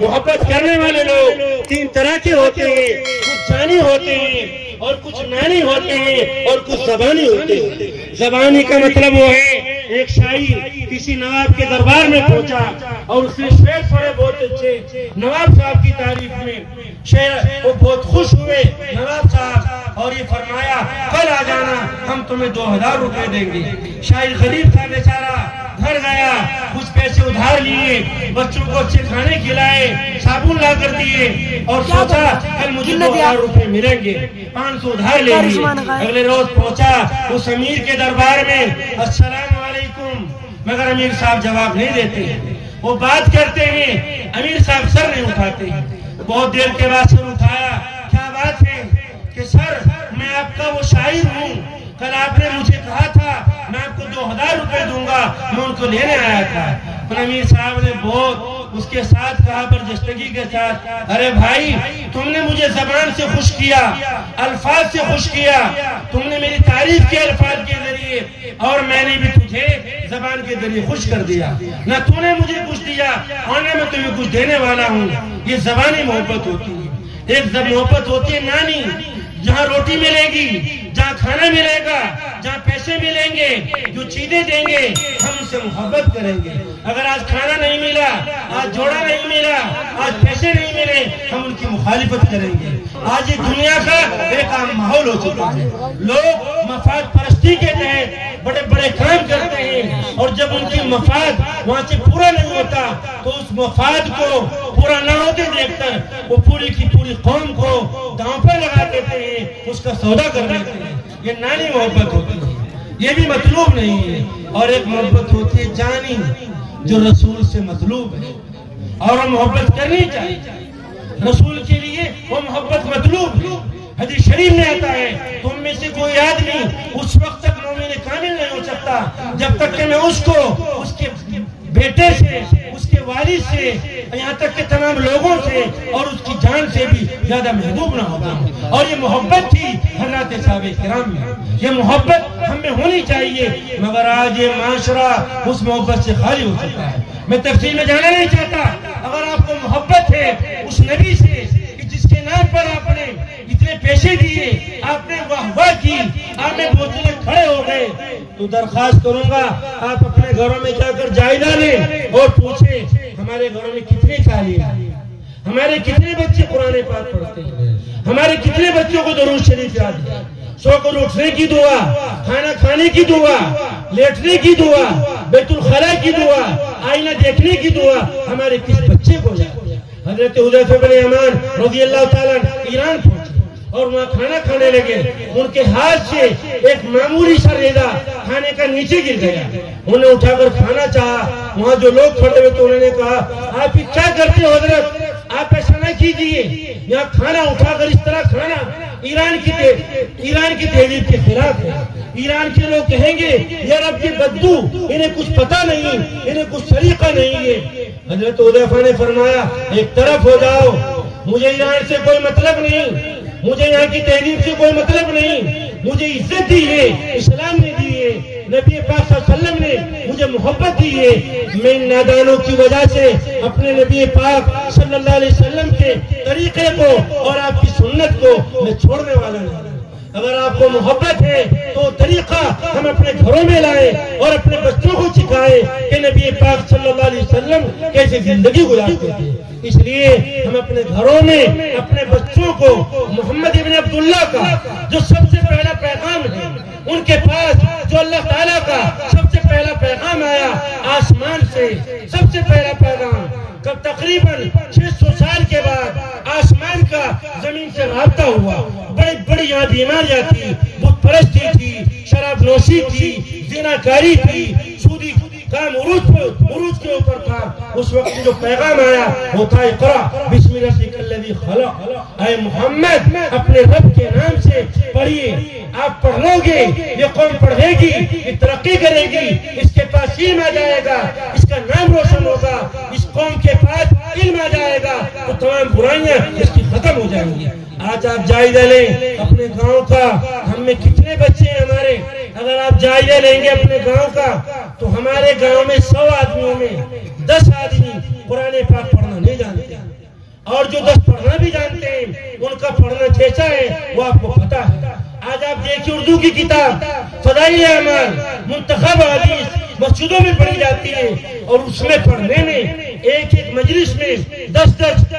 محبت کرنے والے لوگ تین طرح کے ہوتے ہیں، کچھ جانی ہوتے ہیں اور کچھ نانی ہوتے ہیں اور کچھ زبانی ہوتے ہیں۔ زبانی کا مطلب وہ ہے، ایک شاعر کسی نواب کے دربار میں پہنچا اور اس نے شعر پڑھے بہت اچھے نواب صاحب کی تعریف میں، وہ بہت خوش ہوئے نواب صاحب اور یہ فرمایا کل آ جانا، ہم تمہیں 2000 روپے دیں گے۔ شاعر غریب تھا بیچارہ، گھر گیا، کچھ پیسے ادھار لیے، بچوں کو اچھے کھانے کھلائے، صابن لا کر دیے اور سوچا کل مجھے 2000 روپے ملیں گے، 500 ادھار لے لیے۔ اگلے روز پہنچا اس امیر کے دربار میں، السلام علیکم، مگر امیر صاحب جواب نہیں دیتے، وہ بات کرتے ہیں، امیر صاحب سر نہیں اٹھاتے۔ بہت دیر کے بعد سر اٹھایا، کیا بات ہے؟ کہ سر میں آپ کا وہ شاعر ہوں، کل آپ نے مجھے کہا تھا میں آپ کو 2000 روپے دوں گا، میں ان کو لینے آیا تھا۔ امیر صاحب نے بہت اس کے ساتھ کہا برجستگی کے ساتھ، ارے بھائی تم نے مجھے زبان سے خوش کیا، الفاظ سے خوش کیا، تم نے میری تعریف کے الفاظ کے ذریعے اور میں نے بھی تجھے زبان کے ذریعے خوش کر دیا، نہ تو نے مجھے کچھ دیا اور نہ میں تمہیں کچھ دینے والا ہوں۔ یہ زبانی محبت ہوتی ہے۔ ایک محبت ہوتی ہے نانی، جہاں روٹی ملے گی، جہاں کھانا ملے گا، جہاں پیسے ملیں گے، جو چیزیں دیں گے ہم ان سے محبت کریں گے۔ اگر آج کھانا نہیں ملا، آج جوڑا نہیں ملا، آج پیسے نہیں ملے، ہم ان کی مخالفت کریں گے۔ آج یہ دنیا کا ایک عام ماحول ہو چکا ہے، لوگ مفاد پرستی کے تحت بڑے بڑے کام کرتے ہیں اور جب ان کی مفاد وہاں سے پورا نہیں ہوتا تو اس مفاد کو پورا نہ ہوتے دیکھ کر وہ پوری کی پوری قوم کو داؤں پر لگا دیتے ہیں، اس کا سودا کر دیتے ہیں۔ یہ نانی محبت ہوتی ہے، یہ بھی مطلوب نہیں ہے۔ اور ایک محبت ہوتی ہے جانی، جو رسول سے مطلوب ہے اور وہ محبت کرنی چاہیے۔ رسول کے لیے وہ محبت مطلوب ہے۔ حدیث شریف میں آتا ہے تم میں سے کوئی آدمی اس وقت تک مومن کامل نہیں ہو سکتا جب تک کہ میں اس کو اس کے بیٹے سے، اس کے والد سے، یہاں تک کہ تمام لوگوں سے اور اس کی جان سے بھی زیادہ محبوب نہ ہوگا۔ اور یہ محبت تھی حضرات صحابہ کرام میں، یہ محبت ہم میں ہونی چاہیے، مگر آج یہ معاشرہ اس محبت سے خالی ہو چکا ہے۔ میں تفصیل میں جانا نہیں چاہتا، اگر آپ کو محبت ہے اس نبی سے کہ جس کے نام پر آپ نے اتنے پیسے دیے، آپ نے واہ واہ کی، آپ نے بوتلیں کھڑے ہو گئے، تو درخواست کروں گا آپ اپنے گھروں میں جا کر جائزہ لیں اور پوچھیں ہمارے گھروں میں کتنے تعلیم ہیں، ہمارے کتنے بچے قرآن پاک پڑھتے ہیں، ہمارے کتنے بچوں کو درود شریف یاد ہے، سو کو اٹھنے کی دعا، کھانا کھانے کی دعا، لیٹنے کی دعا، بیت الخلاء کی دعا، آئینہ دیکھنے کی دعا ہمارے کس بچے کو یاد ہے۔ حضرت حذیفہ بن یمان رضی اللہ تعالیٰ ایران پہنچے اور وہاں کھانا کھانے لگے، ان کے ہاتھ سے ایک معمولی سا ریزہ کھانے کا نیچے گر گیا، انہوں نے اٹھا کر کھانا چاہا، وہاں جو لوگ کھڑے ہوئے تو انہوں نے کہا آپ کیا کرتے ہو حضرت، آپ ایسا نہ کیجئے، یہاں کھانا اٹھا کر اس طرح کھانا ایران کی تہذیب کے خلاف ہے۔ ایران کے لوگ کہیں گے یہ رب کی بدبو، انہیں کچھ پتہ نہیں، انہیں کچھ طریقہ نہیں ہے۔ حضرت حذیفہ نے فرمایا ایک طرف ہو جاؤ، مجھے ایران سے کوئی مطلب نہیں، مجھے یہاں کی تہذیب سے کوئی مطلب نہیں، مجھے عزت دی ہے، اسلام نے دی ہے، نبی پاک صلی اللہ علیہ وسلم نے مجھے محبت دی ہے، میں ان نادانوں کی وجہ سے اپنے نبی پاک صلی اللہ علیہ وسلم کے طریقے کو اور آپ کی سنت کو میں چھوڑنے والا نہیں۔ اگر آپ کو محبت ہے تو طریقہ ہم اپنے گھروں میں لائیں اور اپنے بچوں کو سکھائیں کہ نبی پاک صلی اللہ علیہ وسلم کیسے زندگی گزارتے تھے۔ اس لیے ہم اپنے گھروں میں اپنے بچوں کو محمد ابن عبداللہ کا جو سب سے پہلا پیغام ہے، ان کے پاس جو اللہ تعالیٰ کا سب سے پہلا پیغام آیا آسمان سے، سب سے پہلا پیغام کب تقریباً 600 سال کے بعد آسمان کا زمین سے رابطہ ہوا، بڑی بڑی یہاں بیماریاں تھی، بت پرستی تھی، شراب نوشی تھی، زناکاری تھی، سودی کام عروج کے اوپر تھا۔ اس وقت جو پیغام آیا وہ تھا اقرا بسم ربک الذی خلق، اے محمد اپنے رب کے نام سے پڑھیے، آپ پڑھ لو گے یہ قوم پڑھے گی، یہ ترقی کرے گی، اس کے پاس علم آ جائے گا، اس کا نام روشن ہوگا، اس قوم کے پاس علم آ جائے گا تو تمام برائیاں اس کی ختم ہو جائیں گی۔ آج آپ جائزہ لیں اپنے گاؤں کا، ہم میں کتنے بچے ہیں ہمارے، اگر آپ جائزہ لیں گے اپنے گاؤں کا تو ہمارے گاؤں میں 100 آدمیوں میں 10 آدمی قرآن پاک پڑھنا نہیں جانتے۔ اور جو 10 پڑھنا بھی جانتے ہیں ان کا پڑھنا کیسا ہے وہ آپ کو پتا ہے۔ آج آپ دیکھیں اردو کی کتاب فضائل اعمال منتخب حدیث مسجدوں میں پڑھی جاتی ہے، اور اس میں پڑھنے میں ایک مجلس میں 10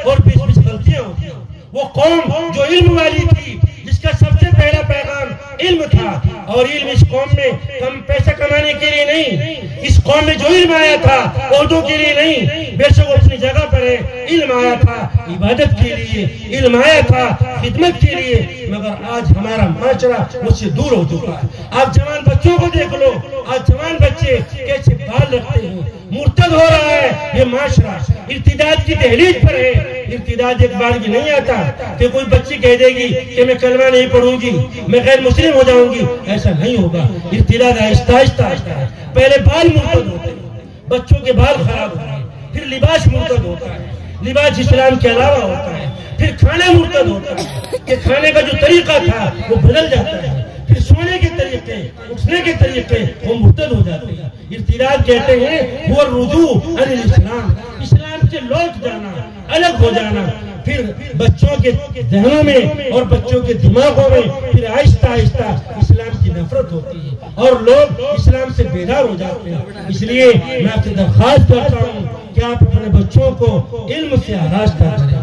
اور 20 غلطیاں ہوتی ہیں۔ وہ قوم جو علم والی تھی، جس کا سب سے پہلا پیغام علم تھا، اور علم اس قوم میں کم پیسہ کمانے کے لیے نہیں، اس قوم میں جو علم آیا تھا عہدوں کے لیے نہیں، بے شک وہ اپنی جگہ پر ہے۔ علم آیا تھا عبادت کے لیے، علم آیا تھا خدمت کے لیے، مگر آج ہمارا معاشرہ مجھ سے دور ہو چکا ہے۔ آپ جوان بچوں کو دیکھ لو، آج جوان بچے کیسے بال رکھتے ہیں، مرتد ہو رہا ہے یہ معاشرہ، ارتداد کی دہلیز پر ہے۔ ارتداد ایک بار کی نہیں آتا کہ کوئی بچی کہہ دے گی کہ میں کلمہ نہیں پڑھوں گی، میں غیر مسلم ہو جاؤں گی، ایسا نہیں ہوگا۔ ارتداد آہستہ آہستہ ہے۔ پہلے بال مرتد ہوتے ہیں، بچوں کے بال خراب ہوتے ہیں، پھر لباس مرتد ہوتا ہے، لباس اسلام کے علاوہ ہوتا ہے، پھر کھانا مرتد ہوتا ہے کہ کھانے کا جو طریقہ تھا وہ بدل جاتا ہے، پھر سونے کے طریقے، اٹھنے کے طریقے وہ مرتد ہو جاتے ہیں۔ ارتداد کہتے ہیں وہ رجوع عن الاسلام، اسلام سے لوٹ جانا، الگ ہو جانا۔ پھر بچوں کے ذہنوں میں اور بچوں کے دماغوں میں پھر آہستہ آہستہ اسلام کی نفرت ہوتی ہے، اور لوگ اسلام سے بیدار ہو جاتے ہیں۔ اس لیے میں آپ سے درخواست کرتا ہوں کہ آپ اپنے بچوں کو علم سے آراستہ کریں،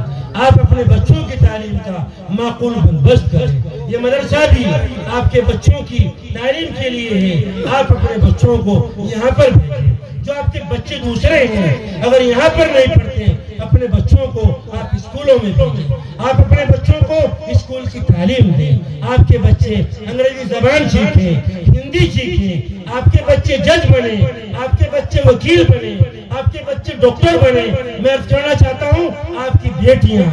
آپ اپنے بچوں کی تعلیم کا معقول بندوبست کریں۔ یہ مدرسہ بھی آپ کے بچوں کی تعلیم کے لیے ہے، آپ اپنے بچوں کو یہاں پر بھیجیں۔ جو آپ کے بچے دوسرے ہیں اگر یہاں پر نہیں پڑھتے، اپنے بچوں کو آپ اسکولوں میں بھیجیں، آپ اپنے بچوں کو اسکول کی تعلیم دیں۔ آپ کے بچے انگریزی زبان سیکھیں، ہندی سیکھیں، آپ کے بچے جج بنیں، آپ کے بچے وکیل بنیں، آپ کے بچے ڈاکٹر بنیں۔ میں عرض کرنا چاہتا ہوں آپ کی بیٹیاں،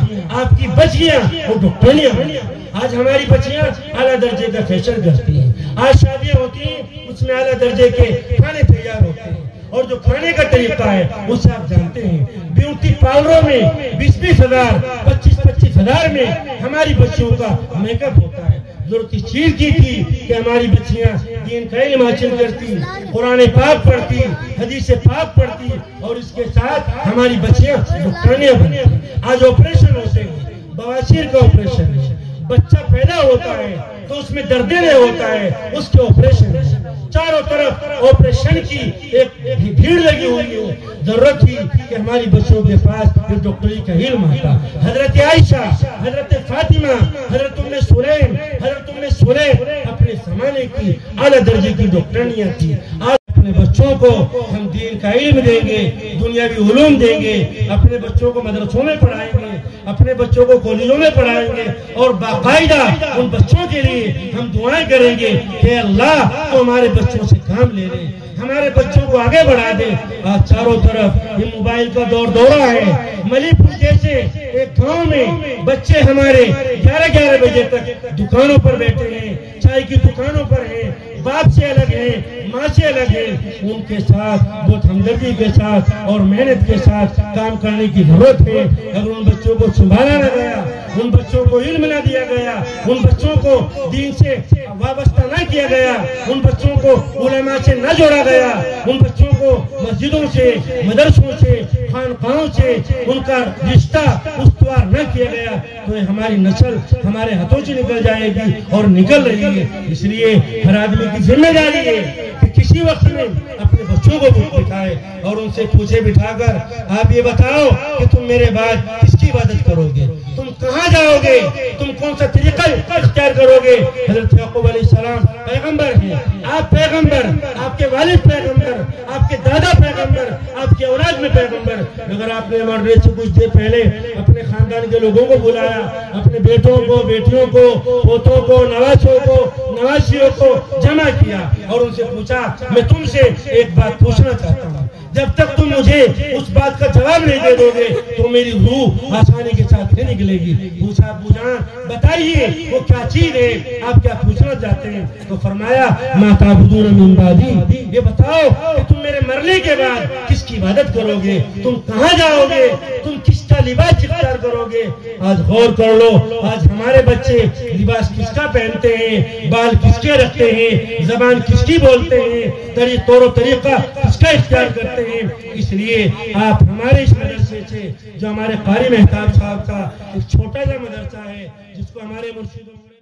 آپ کی بچیاں وہ ڈاکٹریاں بنیں۔ آج ہماری بچیاں اعلیٰ درجے کا فیشن کرتی ہیں، آج شادیاں ہوتی ہیں اس میں اعلیٰ درجے کے کھانے تیار ہوتے ہیں، اور جو کھانے کا طریقہ ہے اسے آپ جانتے ہیں۔ بیوٹی پارلروں میں 20-20 ہزار 25-25 ہزار میں ہماری بچیوں کا میک اپ ہوتا ہے۔ ضرورت اس چیز کی تھی کہ ہماری بچیاں دین کا علم حاصل کرتی، قرآن پاک پڑھتی، حدیث پاک پڑھتی، اور اس کے ساتھ ہماری بچیاں ڈاکٹریاں بنتی۔ آج آپریشن ہوتے ہیں، بواسیر کا آپریشن ہے، بچہ پیدا ہوتا ہے تو اس میں درد دل ہوتا ہے، اس کے آپریشن ہے۔ چاروں طرف آپریشن کی ایک بھیڑ لگی ہوئی ہے۔ ضرورت تھی کہ ہماری بچوں کے پاس یہ ڈاکٹری کا علم آتا۔ حضرت عائشہ، حضرت فاطمہ، حضرت ام سلیم، حضرت ام سلیم اپنے زمانے کی اعلیٰ درجے کی ڈاکٹرنیاں تھی۔ آج اپنے بچوں کو ہم دین کا علم دیں گے، دنیاوی علوم دیں گے، اپنے بچوں کو مدرسوں میں پڑھائیں گے، اپنے بچوں کو کالجوں میں پڑھائیں گے، اور باقاعدہ ان بچوں کے لیے ہم دعائیں کریں گے کہ اللہ تو ہمارے بچوں سے کام لے لے، ہمارے بچوں کو آگے بڑھا دے۔ آج چاروں طرف یہ موبائل کا دورہ ہے۔ ملی پور جیسے ایک گاؤں میں بچے ہمارے 11 بجے تک دکانوں پر بیٹھے ہیں، چائے کی دکانوں پر ہیں، باپ سے الگ ہیں، ماں سے الگ ہیں۔ ان کے ساتھ بہت ہمدردی کے ساتھ اور محنت کے ساتھ کام کرنے کی ضرورت ہے۔ اگر ان بچوں کو سنبھالا نہ گیا، ان بچوں کو علم نہ دیا گیا، ان بچوں کو دین سے وابستہ نہ کیا گیا، ان بچوں کو علماء سے نہ جوڑا گیا، ان بچوں کو مسجدوں سے، مدرسوں سے، خانقاہوں سے ان کا رشتہ استوار نہ کیا گیا، تو ہماری نسل ہمارے ہاتھوں سے نکل جائے گی اور نکل رہی ہے۔ اس لیے ہر آدمی کی ذمہ داری ہے کہ کسی وقت میں اپنے بچوں کو بٹھائے اور ان سے پوچھے بٹھا کر آپ یہ بتاؤ کہ تم میرے بعد کس کی عبادت کرو گے، تم کہاں جاؤ گے، تم کون سا طریقہ اختیار کرو گے۔ حضرت یعقوب علیہ السلام پیغمبر ہیں، آپ پیغمبر، آپ کے والد پیغمبر، آپ کے دادا پیغمبر، آپ کے اولاد میں پیغمبر۔ اگر آپ نے مرنے سے کچھ دیر پہلے اپنے خاندان کے لوگوں کو بلایا، اپنے بیٹوں کو، بیٹیوں کو، پوتوں کو، نواسوں کو، نواسیوں کو جمع کیا اور ان سے پوچھا میں تم سے ایک بات پوچھنا چاہتا ہوں، جب تک تم مجھے اس بات کا جواب نہیں دے دو گے تو میری روح آسانی کے ساتھ نہیں نکلے گی۔ پوچھا ابو جان بتائیے وہ کیا چیز ہے، آپ کیا پوچھنا چاہتے ہیں؟ تو فرمایا ما تعبدون من بعدی، یہ بتاؤ کہ تم میرے مرنے کے بعد کس کی عبادت کرو گے، تم کہاں جاؤ گے، تم کس کا لباس اختیار کرو گے۔ آج غور کر لو، آج ہمارے بچے لباس کس کا پہنتے ہیں، بال کس کے رکھتے ہیں، زبان کس کی بولتے ہیں، طور و طریقہ کس کا اختیار کرتے ہیں۔ اس لیے آپ ہمارے اس مدرسے پیچھے جو ہمارے قاری مہتاب صاحب کا ایک چھوٹا سا مدرسہ ہے جس کو ہمارے مرشد